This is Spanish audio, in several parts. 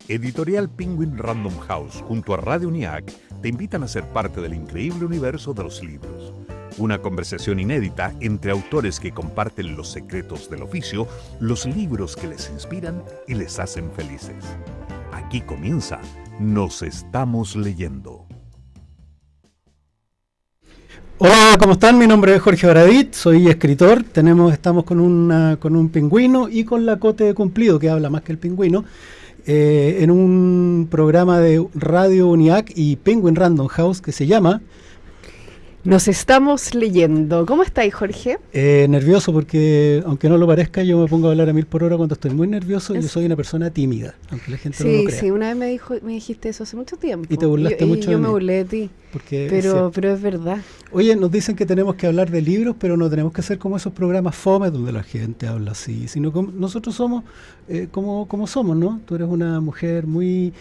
Editorial Penguin Random House junto a Radio UNIAC te invitan a ser parte del increíble universo de los libros. Una conversación inédita entre autores que comparten los secretos del oficio, los libros que les inspiran y les hacen felices. Aquí comienza Nos Estamos Leyendo. Hola, ¿cómo están? Mi nombre es Jorge Baradit, soy escritor. Estamos con un pingüino y con la Cote de Cumplido, que habla más que el pingüino, en un programa de Radio UNIAC y Penguin Random House que se llama Nos Estamos Leyendo. ¿Cómo estáis, Jorge? Nervioso porque, aunque no lo parezca, yo me pongo a hablar a 1000 por hora cuando estoy muy nervioso. Yo soy una persona tímida, aunque la gente no lo crea. Sí, una vez me dijiste eso hace mucho tiempo. Y te burlaste mucho de yo mí. me burlé de ti, pero es verdad. Oye, nos dicen que tenemos que hablar de libros, pero no tenemos que hacer como esos programas fome donde la gente habla así, sino como nosotros somos como somos, ¿no? Tú eres una mujer muy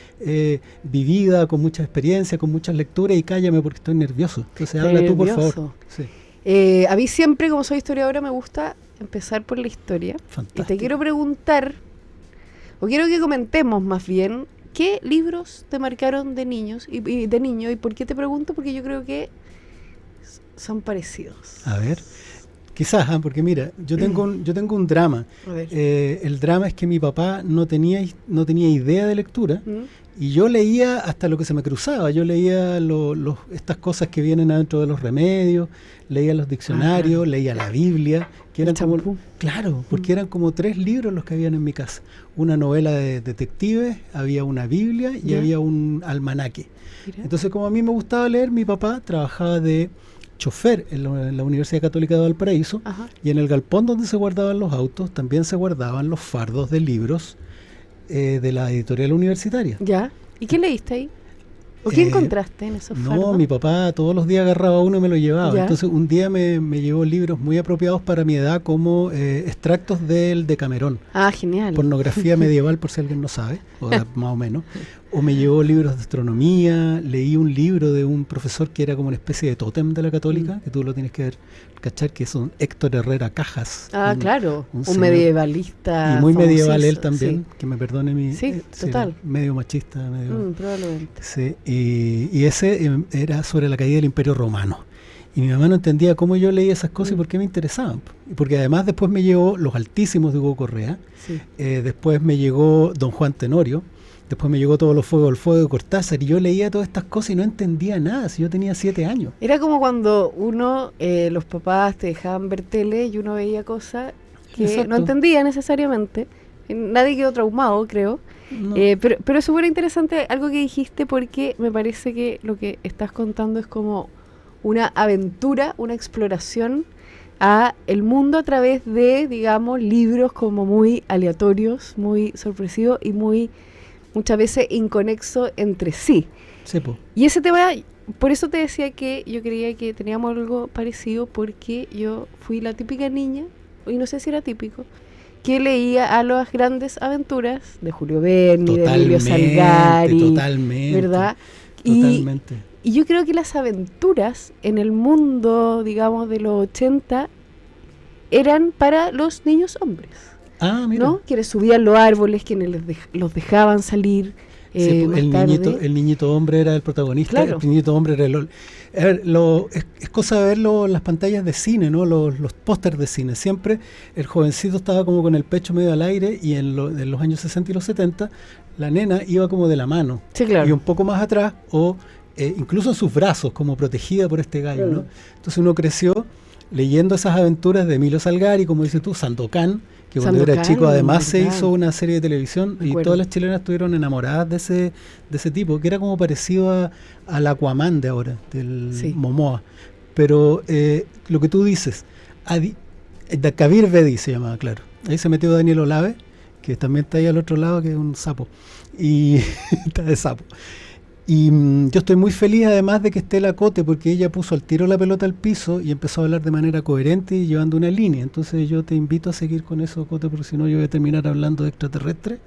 vivida, con mucha experiencia, con muchas lecturas, y cállame porque estoy nervioso. Entonces habla tú, por favor. Sí. A mí siempre, como soy historiadora, me gusta empezar por la historia. Fantástico. Y te quiero preguntar, o quiero que comentemos más bien, ¿qué libros te marcaron de niños y de niño? ¿Y por qué te pregunto? Porque yo creo que son parecidos. A ver, quizás, porque mira, yo tengo un drama. El drama es que mi papá no tenía idea de lectura. Y yo leía hasta lo que se me cruzaba. Yo leía estas cosas que vienen adentro de los remedios, leía los diccionarios, leía la Biblia, que eran como, claro, porque eran como 3 libros los que habían en mi casa. Una novela de detectives, había una Biblia y había un almanaque. Mira. Entonces, como a mí me gustaba leer, mi papá trabajaba de chofer en la Universidad Católica de Valparaíso. Ajá. Y en el galpón donde se guardaban los autos también se guardaban los fardos de libros de la editorial universitaria. ¿Ya? ¿Y qué leíste ahí? ¿O qué encontraste en esos fardos? No, mi papá todos los días agarraba uno y me lo llevaba. ¿Ya? Entonces un día me llevó libros muy apropiados para mi edad, como extractos del Decamerón. Ah, genial. Pornografía medieval, por si alguien no sabe, o más o menos. O me llevó libros de astronomía, leí un libro de un profesor que era como una especie de tótem de la Católica, que tú lo tienes que cachar, que es un Héctor Herrera Cajas. Claro, un medievalista. Y muy medieval él también, sí. Que me perdone mi... Sí, total. Medio machista. Probablemente. Sí, y ese era sobre la caída del Imperio Romano. Y mi mamá no entendía cómo yo leía esas cosas y por qué me interesaban. Porque además después me llegó Los Altísimos de Hugo Correa, sí. Después me llegó Don Juan Tenorio, después me llegó Todos los Fuegos del Fuego de Cortázar, y yo leía todas estas cosas y no entendía nada, si yo tenía 7 años. Era como cuando los papás te dejaban ver tele y uno veía cosas que Exacto. no entendía necesariamente. Nadie quedó traumado, creo. No. Pero es súper interesante algo que dijiste, porque me parece que lo que estás contando es como una aventura, una exploración a el mundo a través de, digamos, libros como muy aleatorios, muy sorpresivos y muy muchas veces inconexos entre sí. Sí, po. Y ese tema, por eso te decía que yo creía que teníamos algo parecido, porque yo fui la típica niña, y no sé si era típico, que leía a las grandes aventuras de Julio Verne, de Emilio Salgari, ¿verdad? Totalmente. Y yo creo que las aventuras en el mundo, digamos, de los 80 eran para los niños hombres. Ah, mira. ¿No? Quienes subían los árboles, quienes los dejaban salir. Sí, el niñito hombre era el protagonista. Claro. El niñito hombre era es cosa de verlo en las pantallas de cine, ¿no? Los pósters de cine. Siempre el jovencito estaba como con el pecho medio al aire, y en los años 60 y los 70 la nena iba como de la mano. Sí, claro. Y un poco más atrás, o incluso en sus brazos, como protegida por este gallo, ¿no? Entonces uno creció leyendo esas aventuras de Emilio Salgari, como dices tú, Sandokan, que cuando era chico además se hizo una serie de televisión, y todas las chilenas estuvieron enamoradas de ese tipo, que era como parecido al Aquaman de ahora, del Momoa. Pero lo que tú dices, Kabir Bedi se llamaba, claro. Ahí se metió Daniel Olave, que también está ahí al otro lado, que es un sapo. Y está de sapo. Y yo estoy muy feliz además de que esté la Cote, porque ella puso al tiro la pelota al piso y empezó a hablar de manera coherente y llevando una línea. Entonces yo te invito a seguir con eso, Cote, porque si no yo voy a terminar hablando de extraterrestres,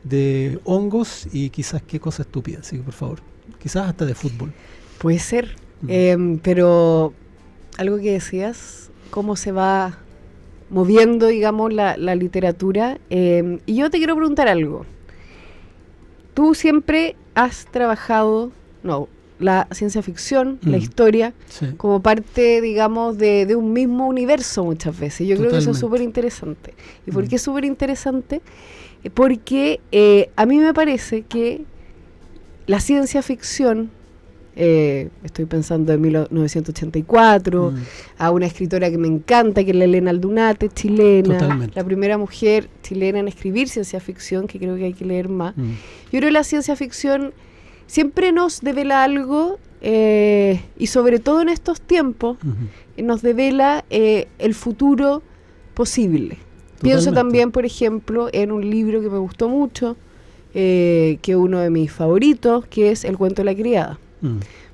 de hongos y quizás qué cosa estúpida. Así que por favor, quizás hasta de fútbol. Puede ser, pero algo que decías, cómo se va moviendo, digamos, la literatura. Y yo te quiero preguntar algo. tú siempre has trabajado, la ciencia ficción, la historia, como parte, digamos, de un mismo universo muchas veces. Yo creo que eso es súper interesante. ¿Y por qué es súper interesante? Porque a mí me parece que la ciencia ficción, estoy pensando en 1984, a una escritora que me encanta, que es la Elena Aldunate, chilena, la primera mujer chilena en escribir ciencia ficción, que creo que hay que leer más. Yo creo que la ciencia ficción siempre nos devela algo, y sobre todo en estos tiempos, nos devela el futuro posible. Pienso también, por ejemplo, en un libro que me gustó mucho, que es uno de mis favoritos, que es El cuento de la criada,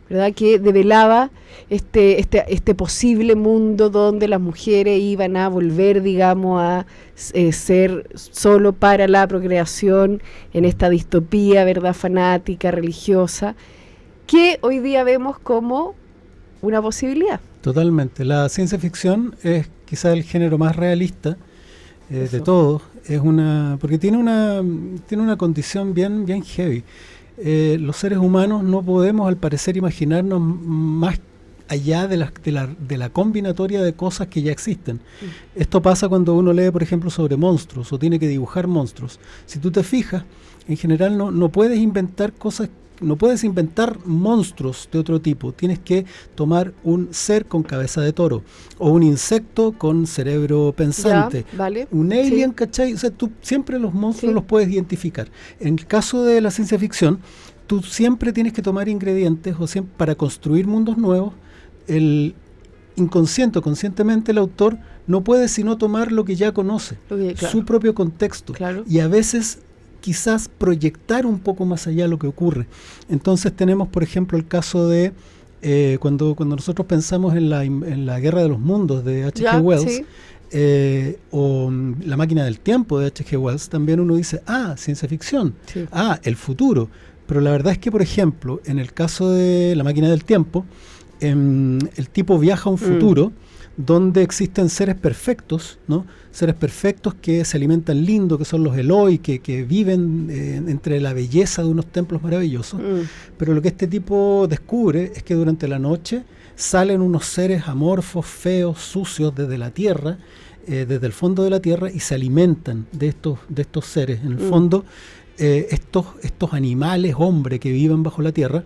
¿verdad? Que develaba este posible mundo donde las mujeres iban a volver, digamos, a ser solo para la procreación en esta distopía, ¿verdad?, fanática, religiosa, que hoy día vemos como una posibilidad. Totalmente. La ciencia ficción es quizá el género más realista de todos. Porque tiene una condición bien heavy. Los seres humanos no podemos, al parecer, imaginarnos más allá de la combinatoria de cosas que ya existen. Esto pasa cuando uno lee, por ejemplo, sobre monstruos o tiene que dibujar monstruos. Si tú te fijas, en general no puedes inventar cosas, no puedes inventar monstruos de otro tipo. Tienes que tomar un ser con cabeza de toro o un insecto con cerebro pensante, un alien, ¿cachai? O sea, tú siempre los monstruos los puedes identificar. En el caso de la ciencia ficción, tú siempre tienes que tomar ingredientes para construir mundos nuevos. El inconsciente o conscientemente el autor no puede sino tomar lo que ya conoce, su propio contexto, y a veces quizás proyectar un poco más allá lo que ocurre. Entonces tenemos, por ejemplo, el caso de cuando nosotros pensamos en la Guerra de los Mundos de H.G. Wells, o La máquina del tiempo de H.G. Wells, también uno dice, ciencia ficción, el futuro. Pero la verdad es que, por ejemplo, en el caso de La máquina del tiempo, el tipo viaja a un futuro donde existen seres perfectos, ¿no? Seres perfectos que se alimentan lindo, que son los Eloi, que viven entre la belleza de unos templos maravillosos. Pero lo que este tipo descubre es que durante la noche salen unos seres amorfos, feos, sucios desde la tierra, desde el fondo de la tierra, y se alimentan de estos seres. En el fondo, estos animales, hombres que viven bajo la tierra,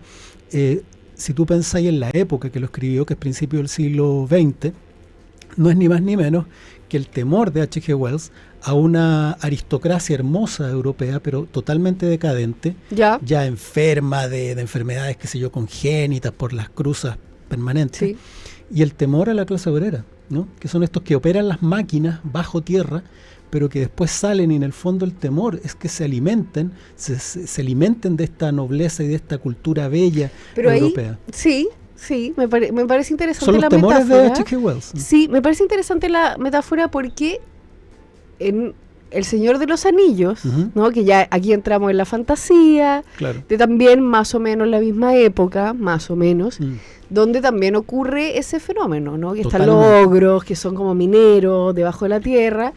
si tú pensáis en la época que lo escribió, que es principio del siglo XX, no es ni más ni menos que el temor de H.G. Wells a una aristocracia hermosa europea, pero totalmente decadente, ya enferma de enfermedades, qué sé yo, congénitas por las cruzas permanentes, y el temor a la clase obrera, ¿no? Que son estos que operan las máquinas bajo tierra, pero que después salen, y en el fondo el temor es que se alimenten de esta nobleza y de esta cultura bella europea. Sí, me parece interesante son los la temores metáfora. De H.G. Wells. Sí, me parece interesante la metáfora porque en El Señor de los Anillos, ¿no? Que ya aquí entramos en la fantasía, de también más o menos la misma época, más o menos, donde también ocurre ese fenómeno, ¿no? Que están los ogros, que son como mineros debajo de la tierra,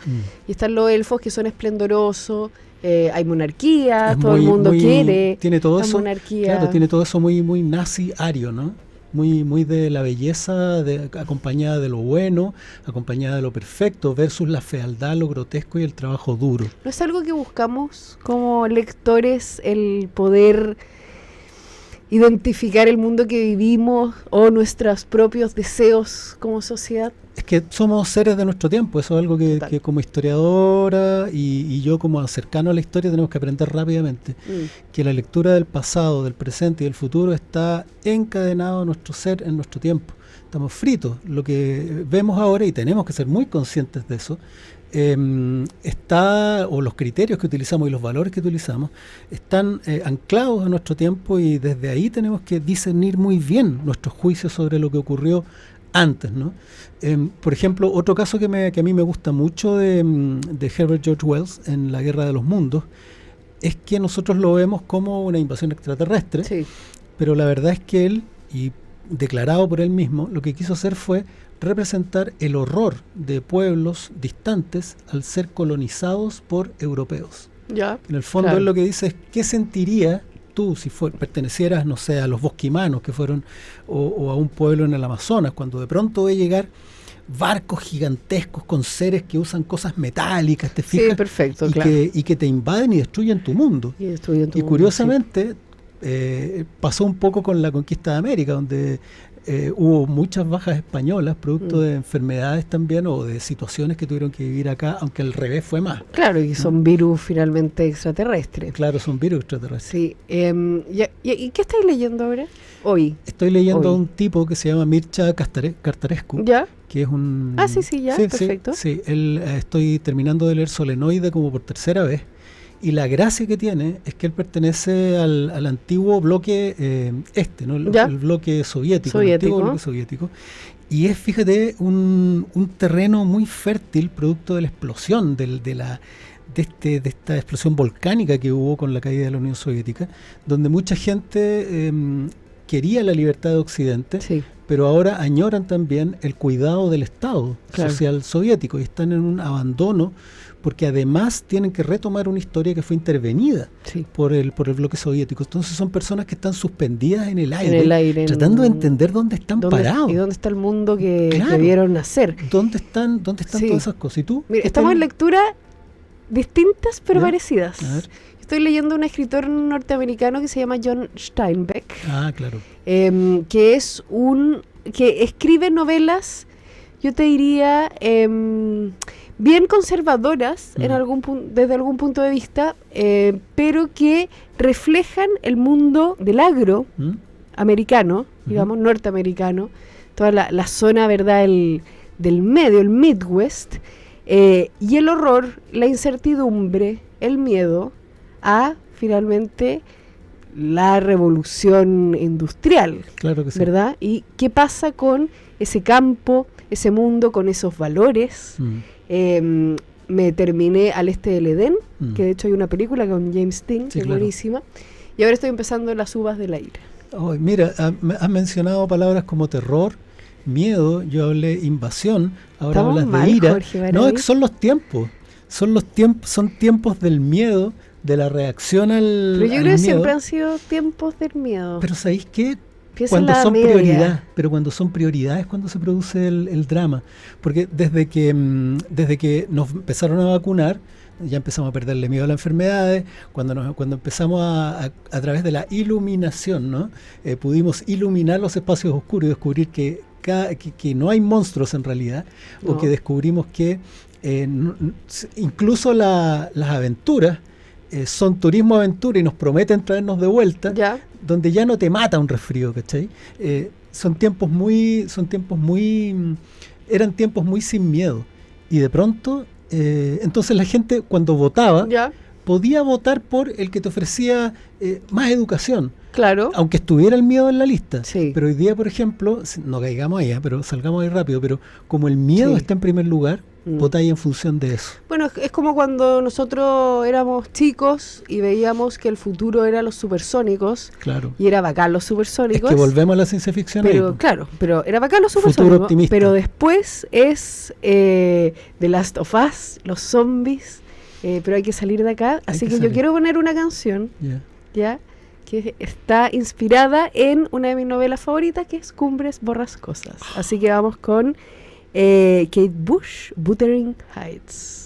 y están los elfos, que son esplendorosos. Hay monarquías, todo el mundo quiere tiene todo eso, monarquía. Claro, tiene todo eso muy nazi-ario, ¿no? Muy de la belleza, acompañada de lo bueno, acompañada de lo perfecto, versus la fealdad, lo grotesco y el trabajo duro. ¿No es algo que buscamos como lectores, el poder identificar el mundo que vivimos o nuestros propios deseos como sociedad? Es que somos seres de nuestro tiempo, eso es algo que como historiadora y yo como cercano a la historia tenemos que aprender rápidamente, que la lectura del pasado, del presente y del futuro está encadenado a nuestro ser en nuestro tiempo. Estamos fritos. Lo que vemos ahora, y tenemos que ser muy conscientes de eso, o los criterios que utilizamos y los valores que utilizamos están anclados a nuestro tiempo, y desde ahí tenemos que discernir muy bien nuestros juicios sobre lo que ocurrió antes, ¿no? Por ejemplo, otro caso que a mí me gusta mucho de Herbert George Wells en La Guerra de los Mundos es que nosotros lo vemos como una invasión extraterrestre, pero la verdad es que él, y declarado por él mismo, lo que quiso hacer fue representar el horror de pueblos distantes al ser colonizados por europeos. Ya, en el fondo claro. es lo que dice es qué sentirías tú si pertenecieras, no sé, a los bosquimanos que fueron, o a un pueblo en el Amazonas, cuando de pronto ve llegar barcos gigantescos con seres que usan cosas metálicas, ¿te fijas? Sí, perfecto, y claro. y que te invaden y destruyen tu mundo. Y Curiosamente, pasó un poco con la conquista de América, donde hubo muchas bajas españolas, producto de enfermedades también, o de situaciones que tuvieron que vivir acá, aunque al revés fue más. Claro, y son virus finalmente extraterrestres. Claro, son virus extraterrestres. Sí. ¿Y qué estáis leyendo ahora? Hoy. Estoy leyendo a un tipo que se llama Mircea Cartarescu, ¿Ya? que es un... Sí, ya, perfecto. Sí, estoy terminando de leer Solenoide como por tercera vez, y la gracia que tiene es que él pertenece al antiguo bloque ¿no? El bloque soviético. El antiguo bloque soviético. Y es, fíjate, un terreno muy fértil, producto de la explosión, de esta explosión volcánica que hubo con la caída de la Unión Soviética, donde mucha gente quería la libertad de Occidente, sí, pero ahora añoran también el cuidado del Estado social soviético y están en un abandono, porque además tienen que retomar una historia que fue intervenida por el bloque soviético. Entonces son personas que están suspendidas en el aire, tratando de entender dónde están parados. Y dónde está el mundo que vieron nacer. ¿Dónde están todas esas cosas? ¿Y tú? Mira, estamos en lectura distintas pero parecidas. Estoy leyendo un escritor norteamericano que se llama John Steinbeck. Ah, claro. Que escribe novelas, yo te diría, bien conservadoras desde algún punto de vista, pero que reflejan el mundo del agro americano, digamos, norteamericano, toda la zona, ¿verdad?, del medio, el Midwest, y el horror, la incertidumbre, el miedo a, finalmente, la revolución industrial, claro que sí, ¿verdad? Y qué pasa con ese campo, ese mundo, con esos valores. Me terminé Al Este del Edén, que de hecho hay una película con James Dean, que es buenísima, y ahora estoy empezando Las Uvas del Aire. Mira, has mencionado palabras como terror, miedo, yo hablé invasión, ahora hablas de ira. Jorge, no, es que son los tiempos, son tiempos del miedo, de la reacción al Pero yo creo que miedo. Siempre han sido tiempos del miedo. Pero ¿sabéis qué? Cuando son prioridad, pero cuando son prioridades cuando se produce el drama, porque desde que nos empezaron a vacunar ya empezamos a perderle miedo a las enfermedades, cuando empezamos a través de la iluminación, ¿no? Pudimos iluminar los espacios oscuros y descubrir que no hay monstruos en realidad, o que descubrimos que incluso las aventuras son turismo aventura y nos prometen traernos de vuelta, donde ya no te mata un resfrío, ¿cachai? Eran tiempos muy sin miedo, y de pronto entonces la gente cuando votaba podía votar por el que te ofrecía más educación, claro, aunque estuviera el miedo en la lista. Pero hoy día, por ejemplo, no caigamos ahí, pero salgamos ahí rápido, pero como el miedo está en primer lugar, votáis en función de eso. Bueno, es como cuando nosotros éramos chicos y veíamos que el futuro era los supersónicos, y era bacán los supersónicos. Es que volvemos a la ciencia ficción. Pero era bacán los supersónicos, pero después es The Last of Us, los zombies, pero hay que salir de acá, así que yo quiero poner una canción, que está inspirada en una de mis novelas favoritas, que es Cumbres Borrascosas. Así que vamos con Kate Bush, Wuthering Heights.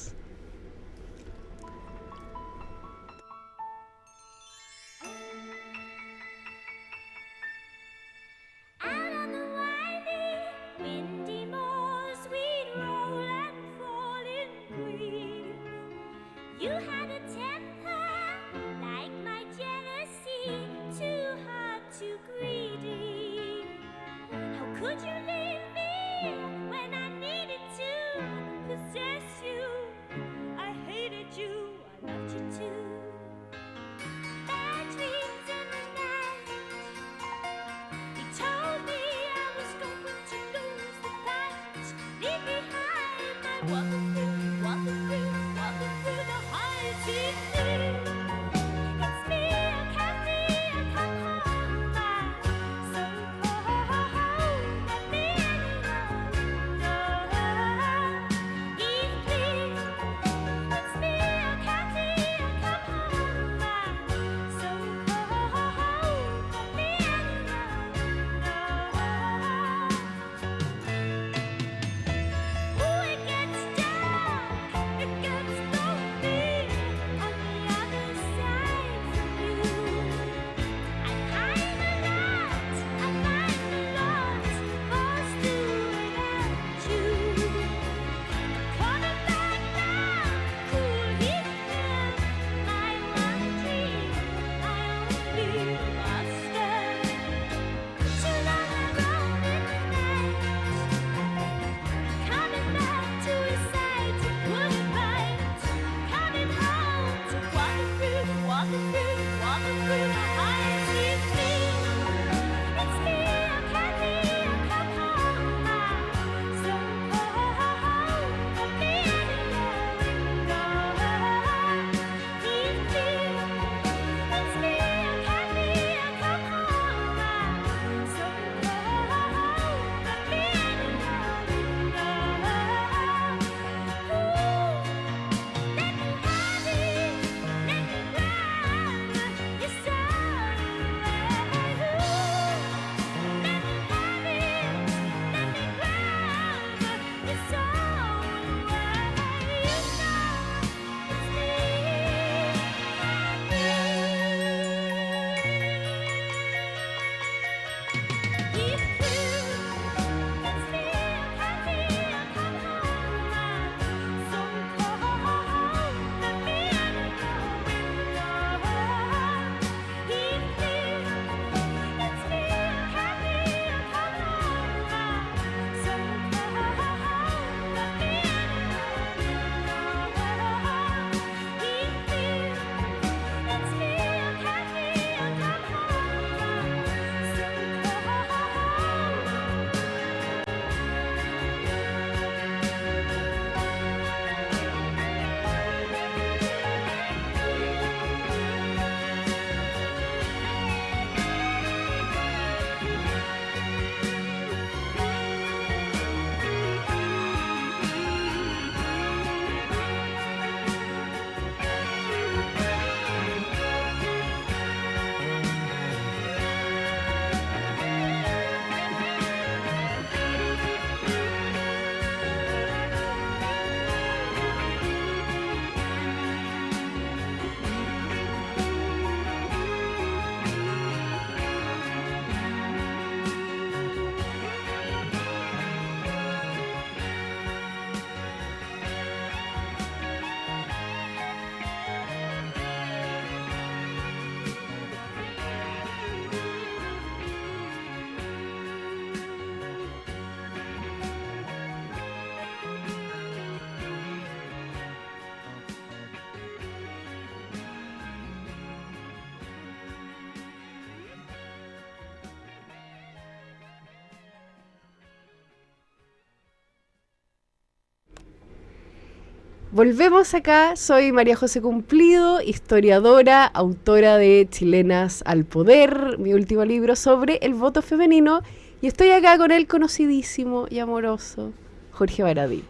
Volvemos acá, soy María José Cumplido, historiadora, autora de Chilenas al Poder, mi último libro sobre el voto femenino, y estoy acá con el conocidísimo y amoroso Jorge Baradit.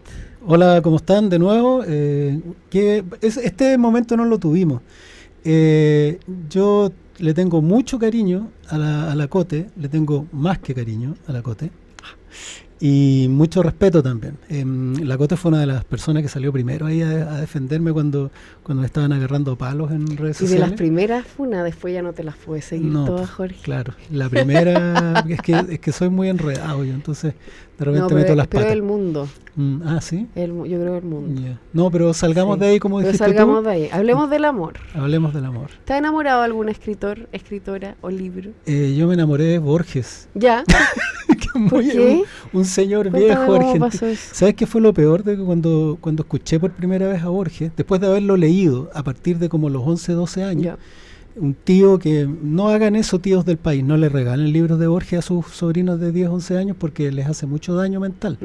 Hola, ¿cómo están de nuevo? Este momento no lo tuvimos. Yo le tengo mucho cariño a la Cote, le tengo más que cariño a la Cote. Y mucho respeto también. La Cote fue una de las personas que salió primero ahí a defenderme cuando me estaban agarrando palos en redes sociales. Y de las primeras fue una, después ya no te las pude seguir todas, Jorge. Claro, la primera es que soy muy enredado yo, entonces de repente meto las patas. Pero el mundo. ¿Sí? Yo creo el mundo. Yeah. No, pero salgamos de ahí, como dijiste tú. Salgamos de ahí. Hablemos del amor. Hablemos del amor. ¿Te has enamorado de algún escritor, escritora o libro? Yo me enamoré de Borges. ¿Ya? ¿Por qué? Un señor viejo argentino. ¿Sabes qué fue lo peor de que cuando escuché por primera vez a Borges? Después de haberlo leído a partir de como los 11, 12 años, ya. Un tío que no hagan eso, tíos del país, no le regalen libros de Borges a sus sobrinos de 10, 11 años porque les hace mucho daño mental.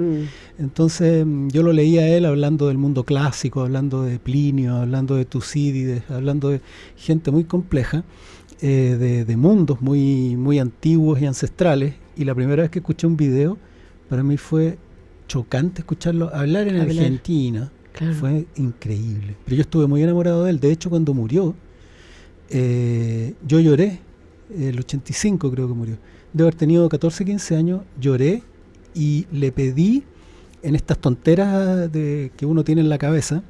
Entonces yo lo leía a él hablando del mundo clásico, hablando de Plinio, hablando de Tucídides, hablando de gente muy compleja, de mundos muy, muy antiguos y ancestrales. Y la primera vez que escuché un video, para mí fue chocante escucharlo hablar en Argentina. Claro. Fue increíble. Pero yo estuve muy enamorado de él. De hecho, cuando murió, yo lloré. El 85 creo que murió. De haber tenido 14, 15 años, lloré y le pedí, en estas tonteras que uno tiene en la cabeza,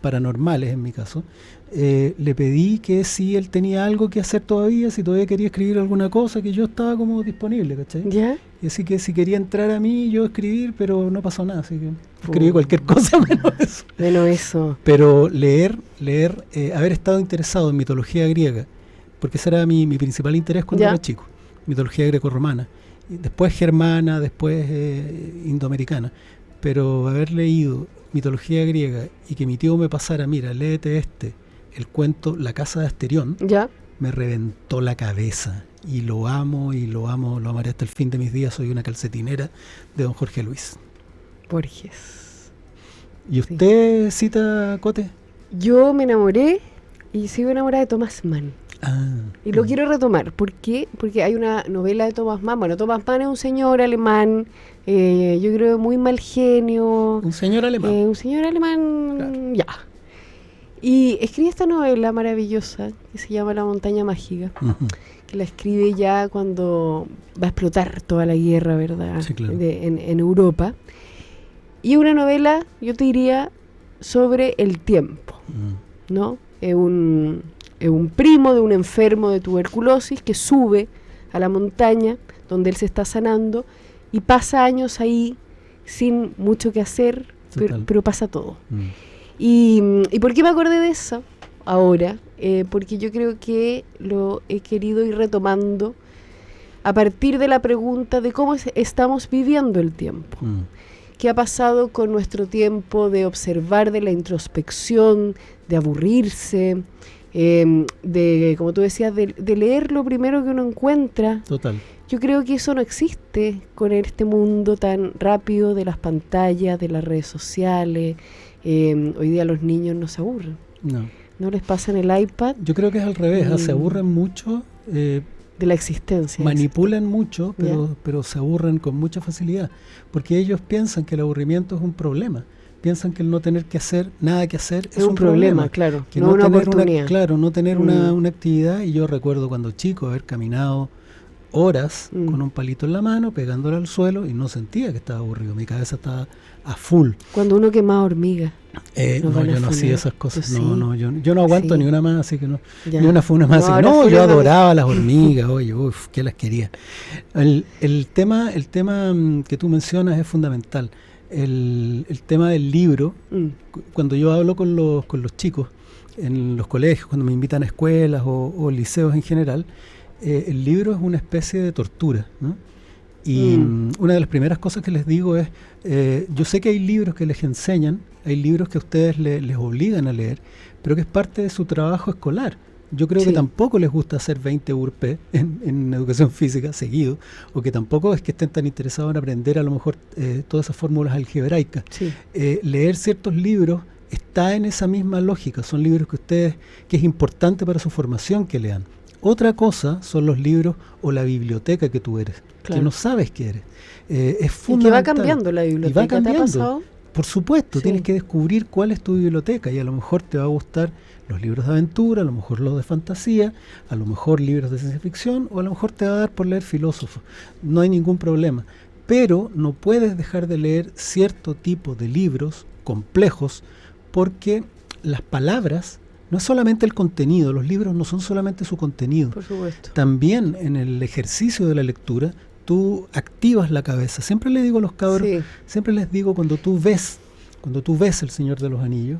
paranormales en mi caso, le pedí que si él tenía algo que hacer todavía, si todavía quería escribir alguna cosa, que yo estaba como disponible, ¿cachai? ¿Ya? Y así que si quería entrar a mí, yo escribir, pero no pasó nada, así que escribí cualquier cosa menos eso. Menos eso. Pero leer, haber estado interesado en mitología griega, porque ese era mi principal interés cuando era chico, mitología grecorromana, y después germana, después indoamericana, pero haber leído mitología griega y que mi tío me pasara, mira, léete el cuento La casa de Asterión, ¿ya? Me reventó la cabeza y lo amaré hasta el fin de mis días. Soy una calcetinera de don Jorge Luis Borges. ¿Y usted cita, Cote? Yo me enamoré y sigo enamorada de Thomas Mann. Y lo quiero retomar. ¿Por qué? Porque hay una novela de Thomas Mann. Bueno, Thomas Mann es un señor alemán, yo creo muy mal genio. Un señor alemán. Claro. Ya. Y escribe esta novela maravillosa que se llama La montaña mágica, que la escribe ya cuando va a explotar toda la guerra, ¿verdad? Sí, claro. En Europa. Y una novela, yo te diría, sobre el tiempo, ¿no? Es un primo de un enfermo de tuberculosis que sube a la montaña donde él se está sanando y pasa años ahí sin mucho que hacer, pero pasa todo. ¿Y por qué me acordé de eso ahora? Porque yo creo que lo he querido ir retomando a partir de la pregunta de cómo estamos viviendo el tiempo. ¿Qué ha pasado con nuestro tiempo de observar, de la introspección, de aburrirse, de, como tú decías, de leer lo primero que uno encuentra? Total. Yo creo que eso no existe con este mundo tan rápido de las pantallas, de las redes sociales. Hoy día los niños no se aburren. No les pasan el iPad. Yo creo que es al revés, se aburren mucho. De la existencia. Manipulan mucho, pero se aburren con mucha facilidad. Porque ellos piensan que el aburrimiento es un problema. Piensan que el no tener que hacer, nada que hacer, es un problema. Claro. Que no una oportunidad. No tener una actividad. Y yo recuerdo cuando chico haber caminado horas con un palito en la mano, pegándole al suelo, y no sentía que estaba aburrido. Mi cabeza estaba a full. Cuando uno quemaba hormigas. Yo no hacía esas cosas. Yo no aguanto ni una más, así que no. Ya. Ni una fue una más. Yo adoraba las hormigas, oye, que las quería. El tema que tú mencionas es fundamental. El tema del libro, cuando yo hablo con los chicos en los colegios, cuando me invitan a escuelas o liceos en general, el libro es una especie de tortura, ¿no? Y una de las primeras cosas que les digo es, yo sé que hay libros que les enseñan, hay libros que a ustedes les obligan a leer, pero que es parte de su trabajo escolar. Yo creo que tampoco les gusta hacer 20 URP en educación física seguido, o que tampoco es que estén tan interesados en aprender a lo mejor todas esas fórmulas algebraicas. Leer ciertos libros está en esa misma lógica. Son libros que es importante para su formación que lean. Otra cosa son los libros o la biblioteca que tú eres, que no sabes qué eres. Es fundamental. Y que va cambiando la biblioteca. Y va cambiando. ¿Te ha pasado? Por supuesto, tienes que descubrir cuál es tu biblioteca, y a lo mejor te va a gustar los libros de aventura, a lo mejor los de fantasía, a lo mejor libros de ciencia ficción, o a lo mejor te va a dar por leer filósofos. No hay ningún problema. Pero no puedes dejar de leer cierto tipo de libros complejos, porque las palabras no es solamente el contenido, los libros no son solamente su contenido. Por supuesto. También en el ejercicio de la lectura tú activas la cabeza. Siempre le digo a los cabros, siempre les digo, cuando tú ves El Señor de los Anillos,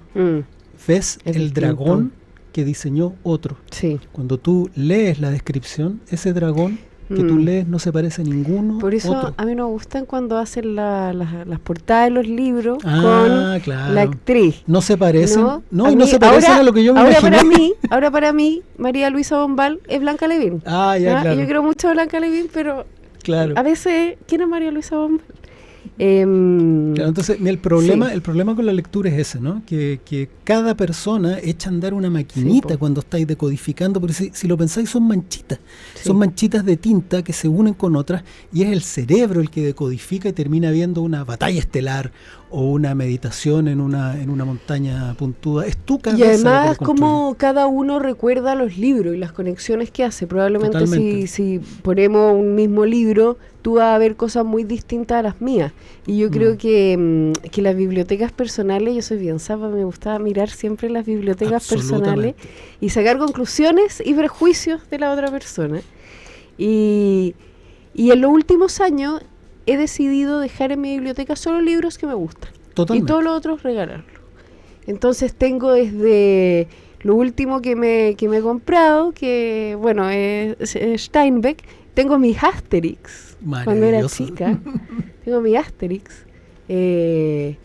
ves el dragón que diseñó otro. Sí. Cuando tú lees la descripción, ese dragón que tú lees no se parece a ninguno. Por eso otro. A mí no me gustan cuando hacen las portadas de los libros con claro. la actriz. No se parecen, no se parecen a lo que yo me imaginé. Ahora para mí, María Luisa Bombal es Blanca Levín. Claro. Y yo quiero mucho a Blanca Levín, pero a veces, ¿quién es María Luisa Bombal? Claro, entonces el problema con la lectura es ese, ¿no? Que cada persona echa a andar una maquinita cuando estáis decodificando, porque si lo pensáis son manchitas de tinta que se unen con otras, y es el cerebro el que decodifica y termina viendo una batalla estelar o una meditación en una montaña puntuda. Es tu cabeza. Y además como cada uno recuerda los libros y las conexiones que hace. Probablemente si ponemos un mismo libro, tú vas a ver cosas muy distintas a las mías. Y yo creo que las bibliotecas personales, yo soy bien sapa, me gustaba mirar siempre las bibliotecas personales y sacar conclusiones y prejuicios de la otra persona. Y en los últimos años he decidido dejar en mi biblioteca solo libros que me gustan. Totalmente. Y todos los otros regalarlos. Entonces tengo desde lo último que me he comprado, que bueno, es Steinbeck. Tengo mis Asterix, cuando era chica. Tengo mi Asterix. Que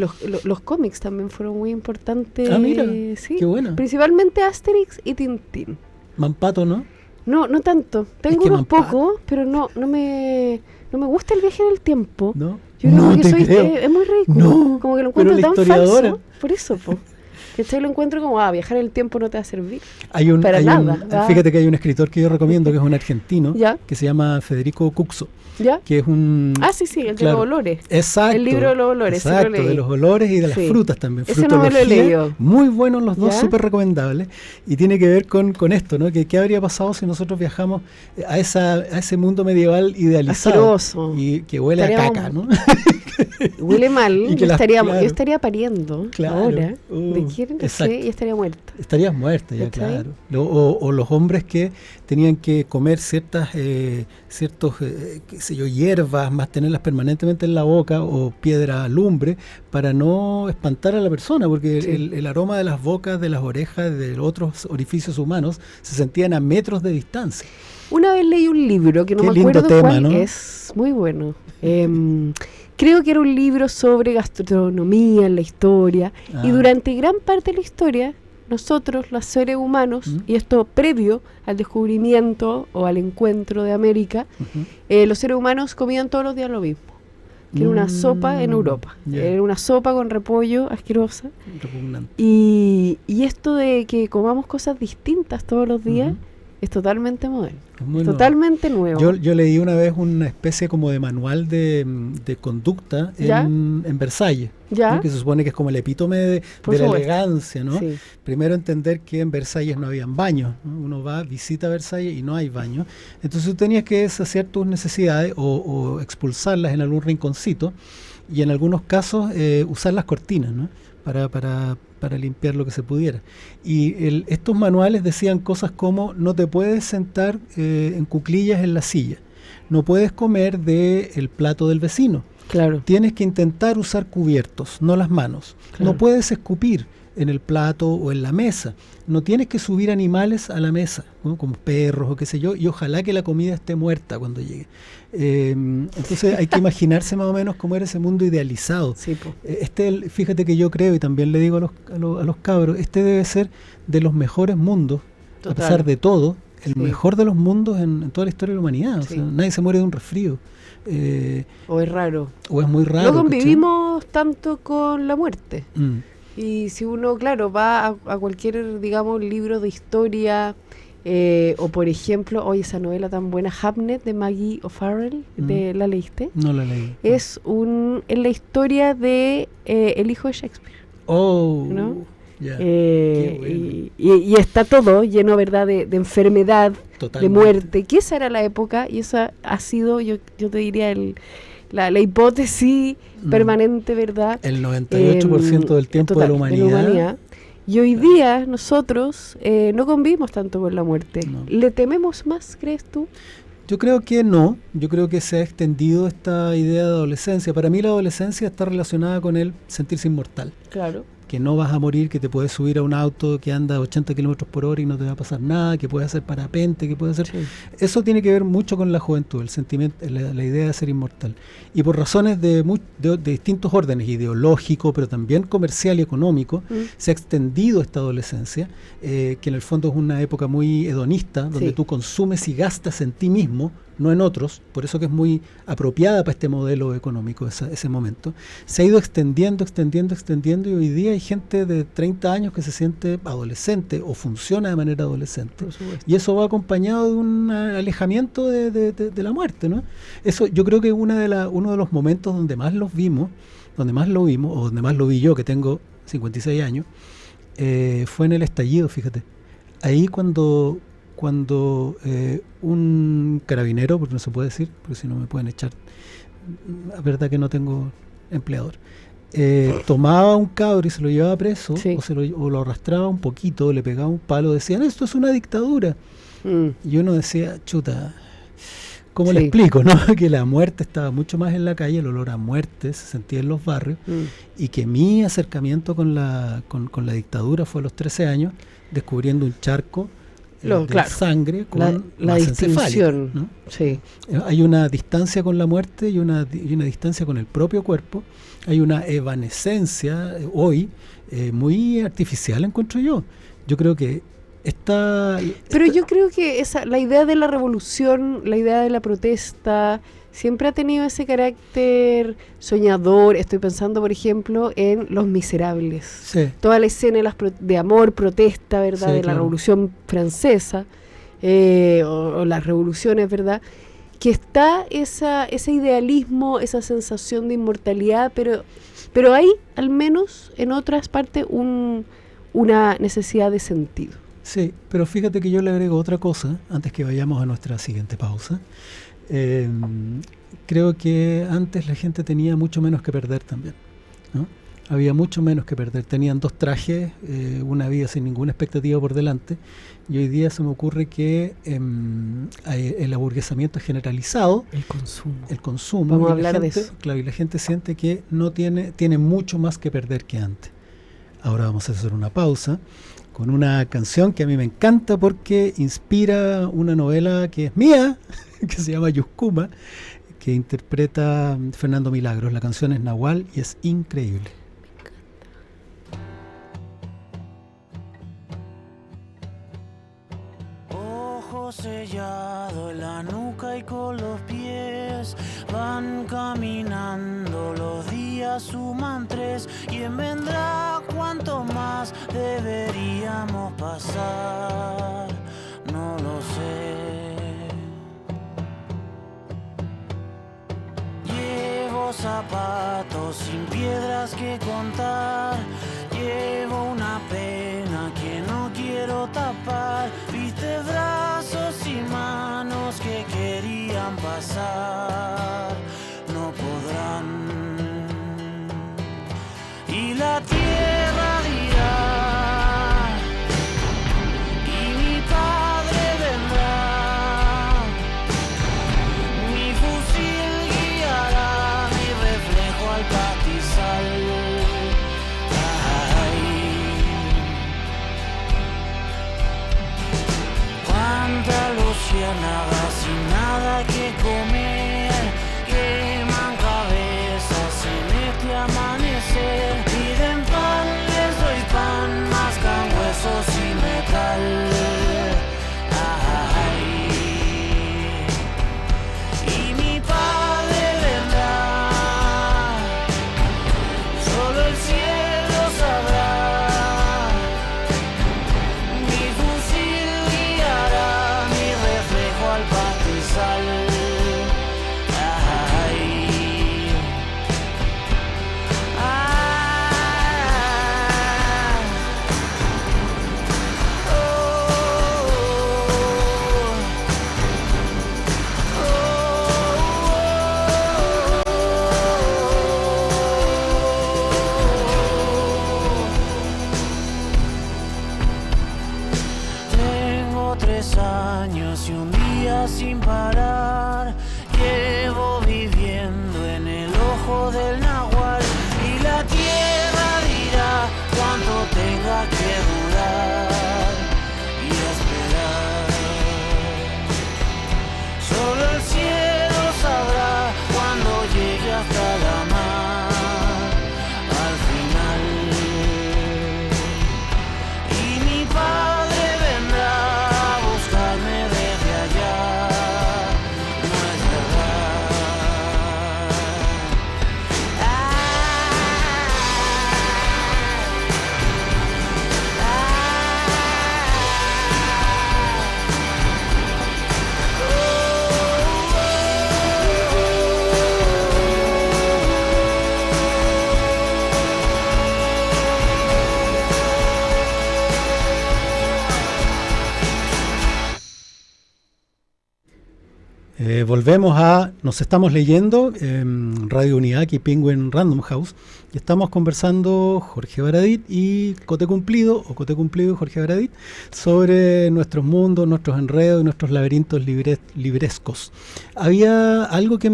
los cómics también fueron muy importantes. Mira, qué bueno. Principalmente Asterix y Tintín. Mampato, ¿no? No tanto. Tengo unos pocos, pero no me gusta el viaje en el tiempo. No, yo creo que es muy ridículo. No, como que lo encuentro tan falso. Por eso, que lo encuentro como, viajar en el tiempo no te va a servir. Nada. Fíjate que hay un escritor que yo recomiendo, que es un argentino, que se llama Federico Cuxo. ¿Ya? Que es un... sí, el de los olores. Exacto. El libro de los olores. Exacto, de los olores y de las frutas también. Ese no me lo he leído. Muy buenos los dos, súper recomendables. Y tiene que ver con esto, ¿no? Que qué habría pasado si nosotros viajamos a ese mundo medieval idealizado. Asqueroso. Y que huele a caca, ¿no? Huele mal. Yo estaría pariendo ahora. ¿De quién? Y estaría muerta. Estarías muerta, ya, claro. O los hombres que tenían que comer ciertos hierbas, más tenerlas permanentemente en la boca, o piedra lumbre, para no espantar a la persona, porque el aroma de las bocas, de las orejas, de otros orificios humanos se sentían a metros de distancia. Una vez leí un libro que no me acuerdo cuál es, muy bueno. Creo que era un libro sobre gastronomía en la historia, y durante gran parte de la historia nosotros, los seres humanos, y esto previo al descubrimiento o al encuentro de América, los seres humanos comían todos los días lo mismo, que era una sopa en Europa. Era una sopa con repollo asquerosa. Repugnante. Y esto de que comamos cosas distintas todos los días es totalmente moderno. Totalmente nuevo. Yo leí una vez una especie como de manual de conducta en Versalles, ¿no? Que se supone que es como el epítome de la elegancia, ¿no? Sí. Primero entender que en Versalles no habían baños, ¿no? Uno va, visita Versalles y no hay baños. Entonces tú tenías que saciar tus necesidades o expulsarlas en algún rinconcito, y en algunos casos usar las cortinas, ¿no? Para limpiar lo que se pudiera. Y estos manuales decían cosas como: no te puedes sentar en cuclillas en la silla, no puedes comer del plato del vecino, tienes que intentar usar cubiertos, no las manos, no puedes escupir en el plato o en la mesa, no tienes que subir animales a la mesa, ¿no? Como perros o qué sé yo, y ojalá que la comida esté muerta cuando llegue. Entonces hay que imaginarse más o menos cómo era ese mundo idealizado. Sí, fíjate que yo creo, y también le digo a los cabros, debe ser de los mejores mundos. Total. A pesar de todo, el mejor de los mundos en toda la historia de la humanidad. O sea, nadie se muere de un resfrío. O es raro. O es muy raro. No convivimos tanto con la muerte. Y si uno, claro, va a cualquier, digamos, libro de historia, o por ejemplo, oye, esa novela tan buena, Hamnet, de Maggie O'Farrell, ¿la leíste? No la leí. Es la historia de el hijo de Shakespeare. Oh, ¿no? Yeah. Y está todo lleno, ¿verdad?, de enfermedad, totalmente, de muerte, que esa era la época, y esa ha sido, yo te diría, la hipótesis permanente, ¿verdad? El 98% del tiempo total, de la humanidad. Y hoy día nosotros no convivimos tanto con la muerte. No. ¿Le tememos más, crees tú? Yo creo que no. Yo creo que se ha extendido esta idea de adolescencia. Para mí la adolescencia está relacionada con el sentirse inmortal. Claro. Que no vas a morir, que te puedes subir a un auto que anda a 80 kilómetros por hora y no te va a pasar nada, que puedes hacer parapente, que puedes hacer... Sí. Eso tiene que ver mucho con la juventud, el sentimiento, la idea de ser inmortal. Y por razones de distintos órdenes, ideológico, pero también comercial y económico, se ha extendido esta adolescencia, que en el fondo es una época muy hedonista, donde tú consumes y gastas en ti mismo, no en otros, por eso que es muy apropiada para este modelo económico ese momento. Se ha ido extendiendo, y hoy día hay gente de 30 años que se siente adolescente o funciona de manera adolescente. Y eso va acompañado de un alejamiento de la muerte, ¿no? Eso yo creo que uno de los momentos donde más lo vimos, o donde más lo vi yo, que tengo 56 años, fue en el estallido, fíjate. Ahí cuando un carabinero, porque no se puede decir, porque si no me pueden echar, la verdad que no tengo empleador, tomaba a un cabro y se lo llevaba preso, o lo arrastraba un poquito, le pegaba un palo, decían, esto es una dictadura. Y uno decía, chuta, ¿cómo le explico? ¿No? Que la muerte estaba mucho más en la calle, el olor a muerte se sentía en los barrios, y que mi acercamiento con la dictadura fue a los 13 años, descubriendo un charco de sangre con la distinción, ¿no? Sí. Hay una distancia con la muerte y una distancia con el propio cuerpo. Hay una evanescencia hoy muy artificial, encuentro yo. Yo creo que Pero yo creo que la idea de la revolución, la idea de la protesta, siempre ha tenido ese carácter soñador. Estoy pensando, por ejemplo, en Los Miserables. Sí. Toda la escena de amor, protesta, ¿verdad? De la Revolución Francesa, o las revoluciones, ¿verdad? Que está ese idealismo, esa sensación de inmortalidad, pero hay, al menos en otras partes, una necesidad de sentido. Sí, pero fíjate que yo le agrego otra cosa, antes que vayamos a nuestra siguiente pausa. Creo que antes la gente tenía mucho menos que perder también, ¿no? Había mucho menos que perder. Tenían 2 trajes, una vida sin ninguna expectativa por delante, y hoy día se me ocurre que el aburguesamiento es generalizado. El consumo. Vamos a hablar de eso. Claro, y la gente siente que tiene mucho más que perder que antes. Ahora vamos a hacer una pausa con una canción que a mí me encanta porque inspira una novela que es mía, que se llama Yuscuma, que interpreta Fernando Milagros. La canción es Nahual y es increíble. Ojo sellado en la nuca y con los pies van caminando, los días suman 3. ¿Quién vendrá? ¿Cuánto más deberíamos pasar? No lo sé. Llevo zapatos sin piedras que contar, llevo una pena que no quiero tapar. Viste brazos y manos que querían pasar, no podrán. Y la tierra dirá, y mi padre vendrá, mi fusil guiará mi reflejo al pastizal. Cuántas luciérnagas y nada que comer, queman cabezas en este amanecer. Piden pan, les doy pan, mascan huesos y metal. Y mi padre vendrá, solo el cielo sabrá. 3 años y un día sin parar. Llevo viviendo en el ojo del nahual y la tierra dirá cuánto tenga que durar y esperar. Solo el cielo sabrá cuando llegue hasta la mar al final. Y mi padre vendrá a buscarme desde allá. No es verdad. Volvemos a Nos estamos leyendo, Radio Uniac y Penguin Random House, y estamos conversando Jorge Baradit y Cote Cumplido, o Cote Cumplido y Jorge Baradit, sobre nuestros mundos, nuestros enredos y nuestros laberintos librescos. Había algo que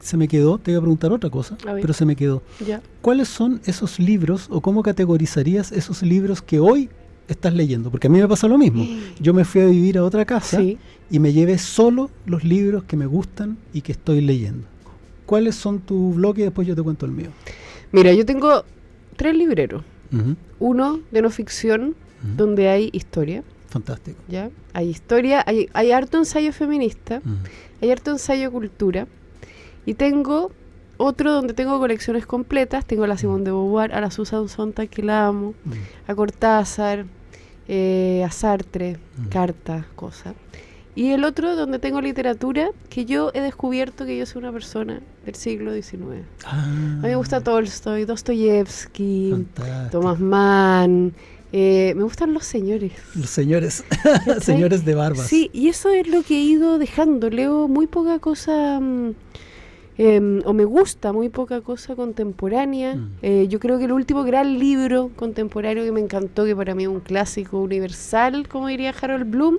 se me quedó, te iba a preguntar otra cosa, pero se me quedó. Ya. ¿Cuáles son esos libros, o cómo categorizarías esos libros que hoy estás leyendo? Porque a mí me pasa lo mismo. Yo me fui a vivir a otra casa, sí, y me llevé solo los libros que me gustan y que estoy leyendo. ¿Cuáles son tus bloques? Y después yo te cuento el mío. Mira, yo tengo 3 libreros. Uno de no ficción, donde hay historia. Fantástico. ¿Ya? Hay historia, hay harto ensayo feminista, hay harto ensayo cultura. Y tengo otro donde tengo colecciones completas. Tengo a la Simone de Beauvoir, a la Susan Sontag, que la amo, a Cortázar, a Sartre, cartas, cosas. Y el otro donde tengo literatura, que yo he descubierto que yo soy una persona del siglo XIX. A mí me gusta Tolstoy, Dostoyevsky, Thomas Mann. Me gustan los señores. Los señores, señores de barbas. Sí, y eso es lo que he ido dejando. Leo muy poca cosa, o me gusta muy poca cosa contemporánea. Yo creo que el último gran libro contemporáneo que me encantó, que para mí es un clásico universal, como diría Harold Bloom,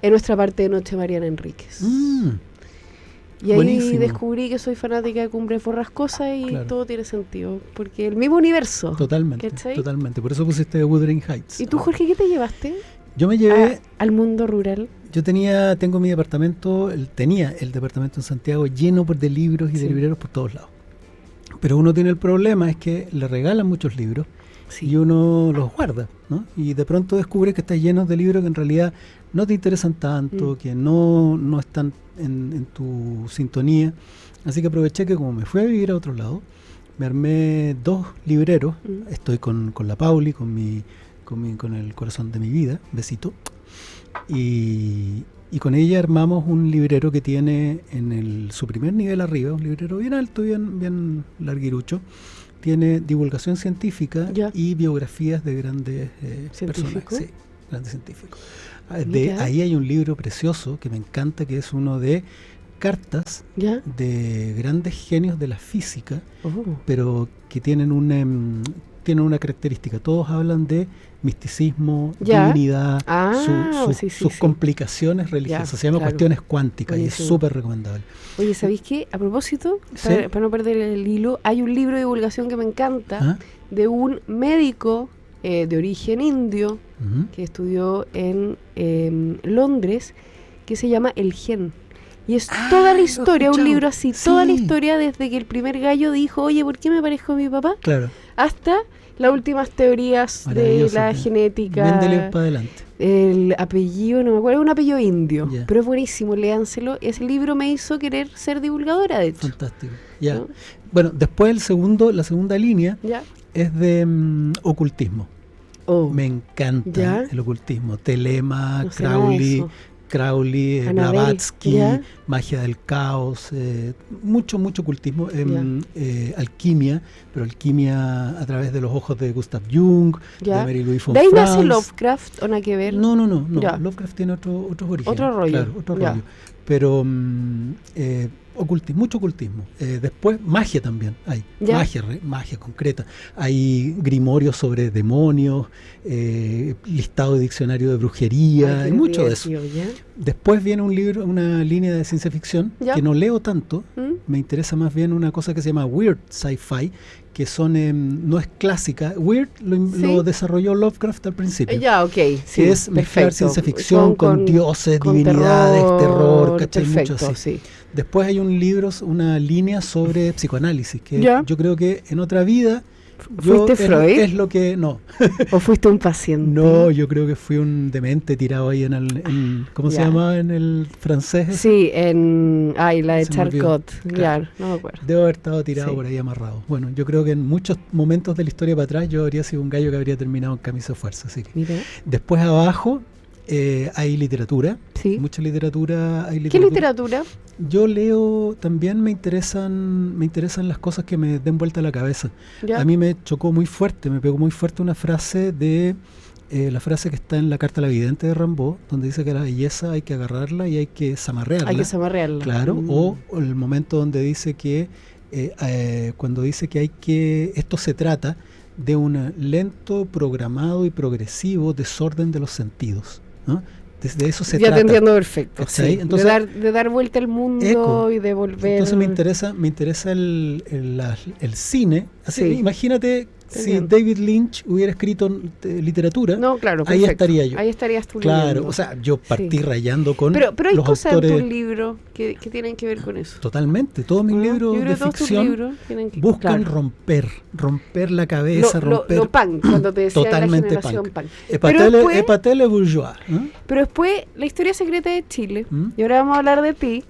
es Nuestra parte de noche, Mariana Enríquez. Y ahí buenísimo. Descubrí que soy fanática de Cumbres Borrascosas y claro, todo tiene sentido, porque el mismo universo. Totalmente, ¿cachai? Totalmente. Por eso pusiste Wuthering Heights. ¿Y tú, Jorge, qué te llevaste? Yo me llevé al mundo rural. Yo tengo mi departamento, tenía el departamento en Santiago lleno de libros y de libreros por todos lados. Pero uno tiene el problema, es que le regalan muchos libros y uno los guarda, ¿no? Y de pronto descubres que está lleno de libros que en realidad no te interesan tanto, que no están en tu sintonía. Así que aproveché que como me fui a vivir a otro lado, me armé 2 libreros. Estoy con la Pauli, con el corazón de mi vida, besito. Y con ella armamos un librero que tiene en su primer nivel arriba, un librero bien alto, bien larguirucho. Tiene divulgación científica y biografías de grandes personas. Sí, grandes científicos. Ahí hay un libro precioso que me encanta, que es uno de cartas de grandes genios de la física, pero que tienen una característica. Todos hablan de misticismo, divinidad, sus complicaciones religiosas. Se llama Cuestiones Cuánticas. Buenísimo. Y es súper recomendable. Oye, ¿sabéis qué? A propósito, para no perder el hilo, hay un libro de divulgación que me encanta, de un médico de origen indio, que estudió en Londres, que se llama El Gen. Y es toda la historia, un libro así, toda la historia desde que el primer gallo dijo, oye, ¿por qué me parezco a mi papá? Claro. Hasta las últimas teorías de la genética. Véndele para adelante. El apellido, no me acuerdo, es un apellido indio, pero es buenísimo, léanselo. Ese libro me hizo querer ser divulgadora, de hecho. Fantástico. ¿No? Bueno, después la segunda línea es de ocultismo. Me encanta el ocultismo. Telema, Crowley, Blavatsky, magia del caos, mucho ocultismo, alquimia, pero alquimia a través de los ojos de Gustav Jung, de Mary Louise von ¿De ahí Franz. nace Lovecraft o nada que ver? No. Lovecraft tiene otros orígenes. Otro rollo. Claro, otro rollo. Pero mucho ocultismo. Después, magia también hay. Magia concreta. Hay grimorios sobre demonios, listado de diccionario de brujería, hay mucho de eso. Después viene un libro, una línea de ciencia ficción que no leo tanto. Me interesa más bien una cosa que se llama Weird Sci-Fi, que son no es clásica. Weird lo desarrolló Lovecraft al principio. Que es mezclar ciencia ficción con dioses, divinidades, terror, ¿cachai? Mucho así. Sí. Después hay una línea sobre psicoanálisis, que yo creo que en otra vida ¿Fuiste Freud? Es lo que no. ¿O fuiste un paciente? No, yo creo que fui un demente tirado ahí ¿cómo se llamaba en el francés? Sí, la de Charcot. Claro. No me acuerdo. Debo haber estado tirado por ahí amarrado. Bueno, yo creo que en muchos momentos de la historia para atrás yo habría sido un gallo que habría terminado en camisa de fuerza. Así que. Después abajo hay literatura. Sí. Mucha literatura. ¿Qué literatura? Yo leo, también me interesan las cosas que me den vuelta a la cabeza. A mí me chocó muy fuerte, me pegó muy fuerte una frase la frase que está en la Carta a la Vidente de Rimbaud, donde dice que la belleza hay que agarrarla y hay que zamarrearla. Claro, o el momento donde dice que, cuando dice que esto se trata de un lento, programado y progresivo desorden de los sentidos, ¿no? De eso se trata. Ya te entiendo perfecto. Sí. Entonces, de dar vuelta al mundo y de volver. Entonces me interesa el cine. Así, imagínate si David Lynch hubiera escrito literatura. No, claro, ahí estaría yo. Ahí estarías tú leyendo. Claro, o sea, yo partí rayando con pero hay los cosas autores, en tus libros que tienen que ver con eso. Totalmente. Todos mis libros de ficción buscan romper la cabeza, romper. Lo punk, cuando te decía totalmente la generación punk. Épatez le bourgeois. Pero después, la historia secreta de Chile, y ahora vamos a hablar de ti,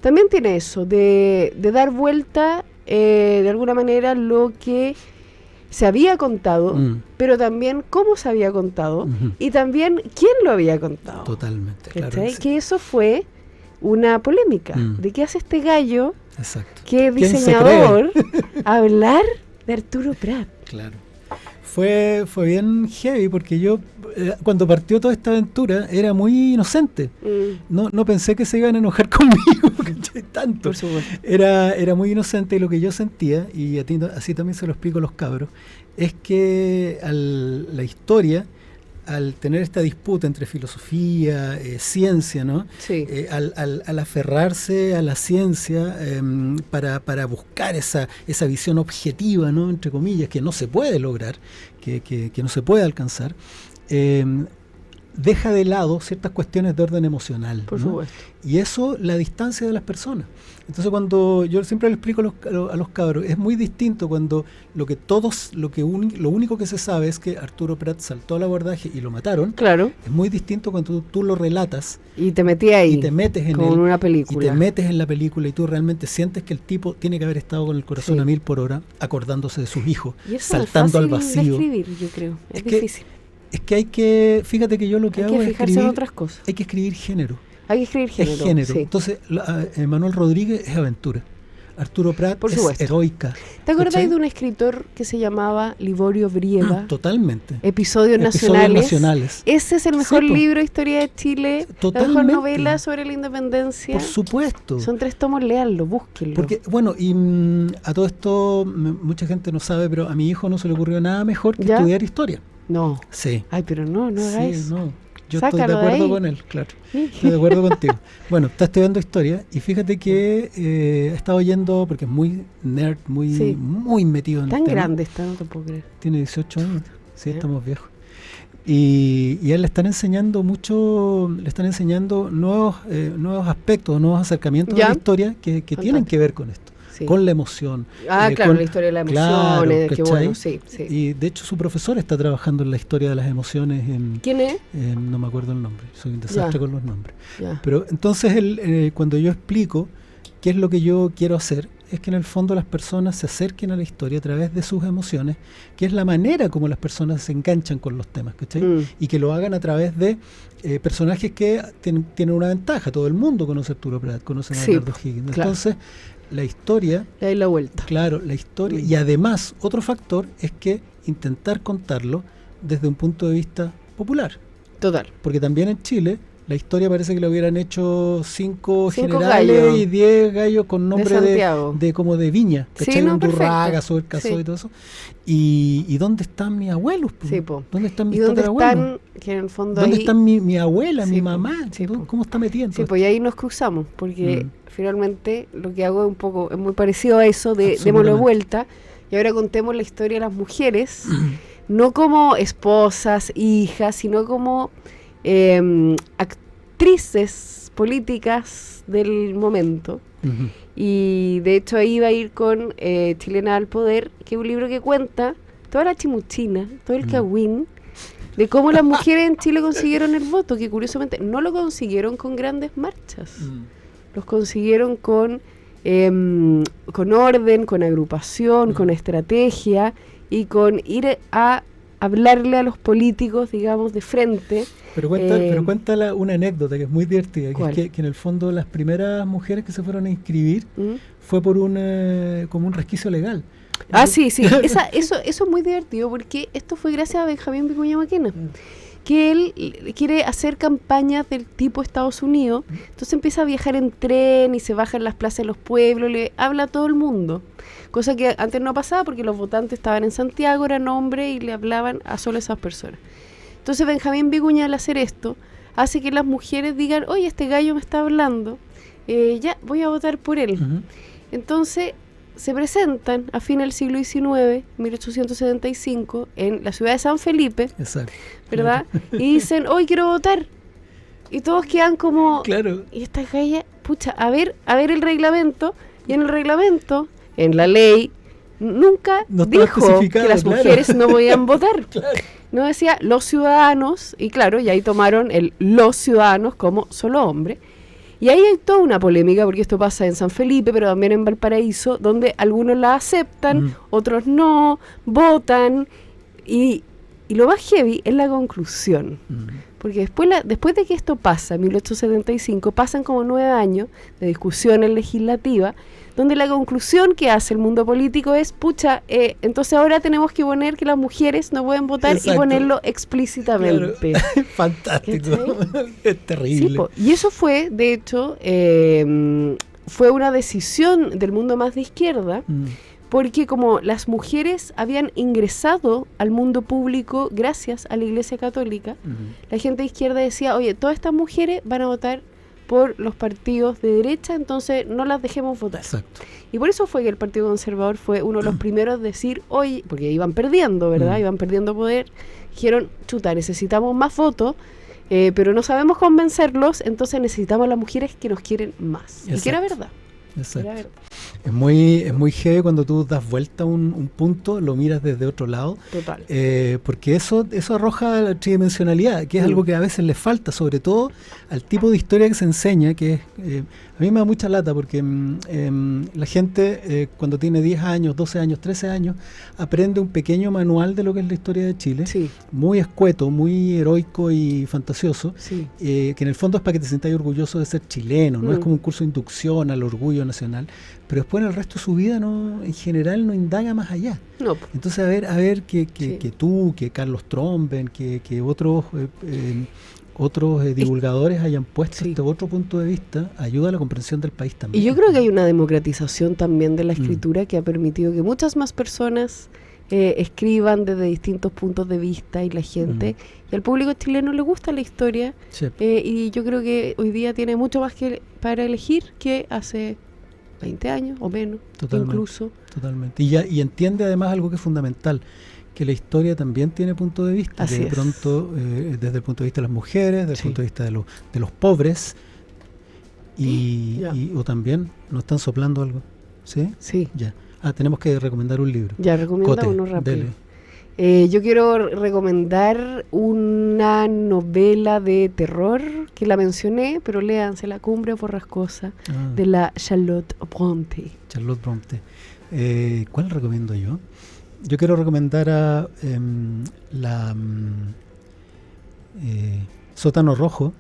también tiene eso, de dar vuelta, de alguna manera, lo que se había contado, pero también cómo se había contado, y también quién lo había contado. Totalmente, claro. Que eso fue una polémica, de qué hace este gallo, exacto, que es diseñador, hablar de Arturo Prat. Claro. Fue bien heavy porque yo, cuando partió toda esta aventura, era muy inocente. No pensé que se iban a enojar conmigo, tanto. Por supuesto. Era muy inocente, y lo que yo sentía, y así también se lo explico a los cabros, es que la historia, al tener esta disputa entre filosofía, ciencia, ¿no? Sí. Al aferrarse a la ciencia para buscar esa visión objetiva, ¿no? Entre comillas, que no se puede lograr, que no se puede alcanzar, deja de lado ciertas cuestiones de orden emocional. Por supuesto. Y eso la distancia de las personas. Entonces, cuando yo siempre le explico a los cabros, es muy distinto cuando lo único que se sabe es que Arturo Prat saltó al abordaje y lo mataron. Claro. Es muy distinto cuando tú lo relatas y te metes ahí y te metes en una película. Y te metes en la película y tú realmente sientes que el tipo tiene que haber estado con el corazón a 1000 por hora, acordándose de sus hijos, y eso saltando al vacío. vacío. De escribir, yo creo. Es difícil. Es que fíjate que yo lo que hago es fijarse en otras cosas. Hay que escribir género. Hay que escribir género. Es género. Sí. Entonces, Manuel Rodríguez es aventura. Arturo Prat es heroica. ¿Te acordáis de un escritor que se llamaba Liborio Brieva? Totalmente. Episodios nacionales. Ese es el mejor libro de historia de Chile. Totalmente. La mejor novela sobre la independencia. Por supuesto. Son 3 tomos, léanlo, búsquenlo. Porque, bueno, y a todo esto, mucha gente no sabe, pero a mi hijo no se le ocurrió nada mejor que estudiar historia. No. Sí. Ay, pero no hagáis. No. Yo estoy de acuerdo con él, claro. Estoy de acuerdo contigo. Bueno, está estudiando historia y fíjate que he estado yendo, porque es muy nerd, muy metido en el tema. Tan grande está, no te puedo creer. Tiene 18 años, sí, estamos viejos. Y a él le están enseñando nuevos aspectos, nuevos acercamientos de la historia que tienen que ver con esto. Sí. Con la emoción. Claro, la historia de las emociones, qué bueno, sí. Y de hecho su profesor está trabajando en la historia de las emociones. ¿Quién es? No me acuerdo el nombre, soy un desastre con los nombres. Pero entonces cuando yo explico qué es lo que yo quiero hacer, es que en el fondo las personas se acerquen a la historia a través de sus emociones, que es la manera como las personas se enganchan con los temas, ¿cachai? Y que lo hagan a través de personajes que tienen una ventaja. Todo el mundo conoce a Arturo Prat, conoce a Bernardo Higgins. Claro. Entonces, la historia... Le doy la vuelta. Claro, la historia. Y además, otro factor es que intentar contarlo desde un punto de vista popular. Total. Porque también en Chile la historia parece que lo hubieran hecho 5 generales gallos. y 10 gallos con nombre de como de viña, ¿cachai? Sí, no, un Durraga, perfecto. Sobercaso y todo eso. ¿Y dónde están mis abuelos? Po? Sí, po. ¿Dónde están mis ¿Y dónde tatarabuelos? están, que en el fondo ¿Dónde ahí, están mi abuela, Sí, mi po. mamá? Sí, po. ¿Cómo está metida? Sí, pues y ahí nos cruzamos, porque finalmente lo que hago es muy parecido a eso de démosle vuelta, y ahora contemos la historia de las mujeres, no como esposas, hijas, sino como actrices políticas del momento. Y de hecho ahí va a ir con Chilena al Poder, que es un libro que cuenta toda la chimuchina, todo el cagüín, de cómo las mujeres en Chile consiguieron el voto, que curiosamente no lo consiguieron con grandes marchas, los consiguieron con orden, con agrupación, con estrategia y con ir a hablarle a los políticos, digamos, de frente. Pero cuéntala una anécdota que es muy divertida, que es que en el fondo las primeras mujeres que se fueron a inscribir fue por como un resquicio legal. Sí, eso es muy divertido, porque esto fue gracias a Benjamín Vicuña Maquena, que él quiere hacer campañas del tipo Estados Unidos, entonces empieza a viajar en tren y se baja en las plazas de los pueblos, le habla a todo el mundo, cosa que antes no pasaba porque los votantes estaban en Santiago, eran hombres y le hablaban a solo esas personas. Entonces Benjamín Vicuña, al hacer esto, hace que las mujeres digan, oye, este gallo me está hablando, ya voy a votar por él. Entonces se presentan a fin del siglo XIX, 1875, en la ciudad de San Felipe. Exacto. ¿Verdad? Y dicen, hoy quiero votar. Y todos quedan como... Claro. Y esta galla, pucha, a ver el reglamento. Y en el reglamento, en la ley, nunca dijo que las mujeres no podían votar. No decía los ciudadanos, y claro, y ahí tomaron los ciudadanos como solo hombre. Y ahí hay toda una polémica, porque esto pasa en San Felipe, pero también en Valparaíso, donde algunos la aceptan, otros no, votan, y lo más heavy es la conclusión. Porque después de que esto pasa, en 1875, pasan como 9 años de discusiones legislativas, donde la conclusión que hace el mundo político es, pucha, entonces ahora tenemos que poner que las mujeres no pueden votar. Exacto. Y ponerlo explícitamente. Claro. Fantástico. Es terrible. Sí, y eso fue, de hecho, fue una decisión del mundo más de izquierda, porque como las mujeres habían ingresado al mundo público gracias a la Iglesia Católica, la gente de izquierda decía, oye, todas estas mujeres van a votar por los partidos de derecha, entonces no las dejemos votar. Exacto. Y por eso fue que el Partido Conservador fue uno de los primeros a decir, oye, porque iban perdiendo, ¿verdad? Iban perdiendo poder. Dijeron, chuta, necesitamos más votos, pero no sabemos convencerlos, entonces necesitamos a las mujeres que nos quieren más. Exacto. Y que era verdad. Exacto. Era verdad. Es muy heavy cuando tú das vuelta un punto, lo miras desde otro lado. Total. Porque eso arroja la tridimensionalidad, que es algo que a veces le falta, sobre todo al tipo de historia que se enseña, que es, a mí me da mucha lata, porque la gente cuando tiene 10 años, 12 años, 13 años, aprende un pequeño manual de lo que es la historia de Chile, muy escueto, muy heroico y fantasioso, que en el fondo es para que te sientas orgulloso de ser chileno, no es como un curso de inducción al orgullo nacional, pero después en el resto de su vida en general no indaga más allá. No. Entonces a ver que tú, que Carlos Tromben, que otros divulgadores hayan puesto este otro punto de vista, ayuda a la comprensión del país también. Y yo creo que hay una democratización también de la escritura que ha permitido que muchas más personas escriban desde distintos puntos de vista, y la gente y al público chileno le gusta la historia, y yo creo que hoy día tiene mucho más para elegir que hace 20 años o menos. Totalmente, incluso. Totalmente. Y entiende además algo que es fundamental, que la historia también tiene punto de vista. Así de pronto, desde el punto de vista de las mujeres, desde el punto de vista de los pobres, o también nos están soplando algo. ¿Sí? Sí. Ya. Tenemos que recomendar un libro. Ya, recomienda uno rápido. Yo quiero recomendar una novela de terror que la mencioné, pero léanse La Cumbre Borrascosa, de la Charlotte Brontë. Charlotte Bronte. ¿Cuál recomiendo yo? Yo quiero recomendar a Sótano Rojo,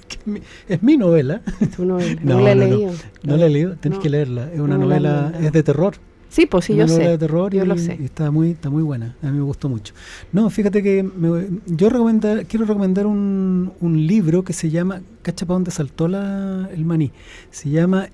que es mi novela. ¿Tu novela? No la he leído. No la he leído, tienes que leerla. Es una novela, es de terror. Sí, pues sí, yo sé. De terror yo lo sé. Y está muy buena. A mí me gustó mucho. No, fíjate que quiero recomendar un libro que se llama, cacha para dónde saltó el maní. Se llama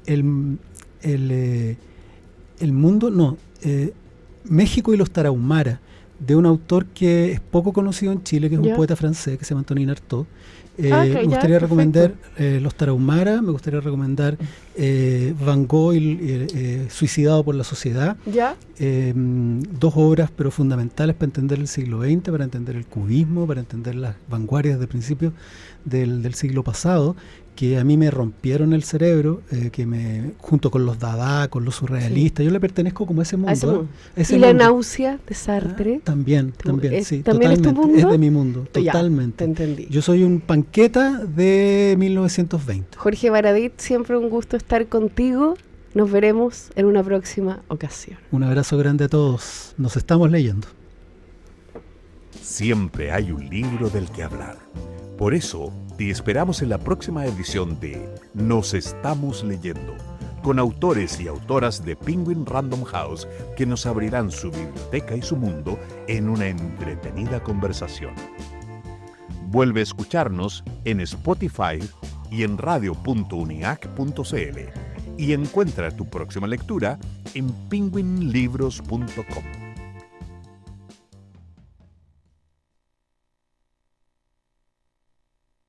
México y los Tarahumara, de un autor que es poco conocido en Chile, que es un poeta francés que se llama Antonin Artaud. Me gustaría recomendar Los Tarahumara, me gustaría recomendar Van Gogh Suicidado por la Sociedad. Dos obras pero fundamentales para entender el siglo XX, para entender el cubismo, para entender las vanguardias de principios del siglo pasado, que a mí me rompieron el cerebro, junto con los Dada, con los surrealistas, yo le pertenezco como a ese mundo. ¿Y La náusea de Sartre? También, sí, ¿también totalmente. ¿Es tu mundo? Es de mi mundo, totalmente. Te entendí. Yo soy un panqueta de 1920. Jorge Baradit, siempre un gusto estar contigo. Nos veremos en una próxima ocasión. Un abrazo grande a todos. Nos estamos leyendo. Siempre hay un libro del que hablar. Por eso, te esperamos en la próxima edición de Nos Estamos Leyendo, con autores y autoras de Penguin Random House que nos abrirán su biblioteca y su mundo en una entretenida conversación. Vuelve a escucharnos en Spotify y en radio.uniac.cl y encuentra tu próxima lectura en penguinlibros.com.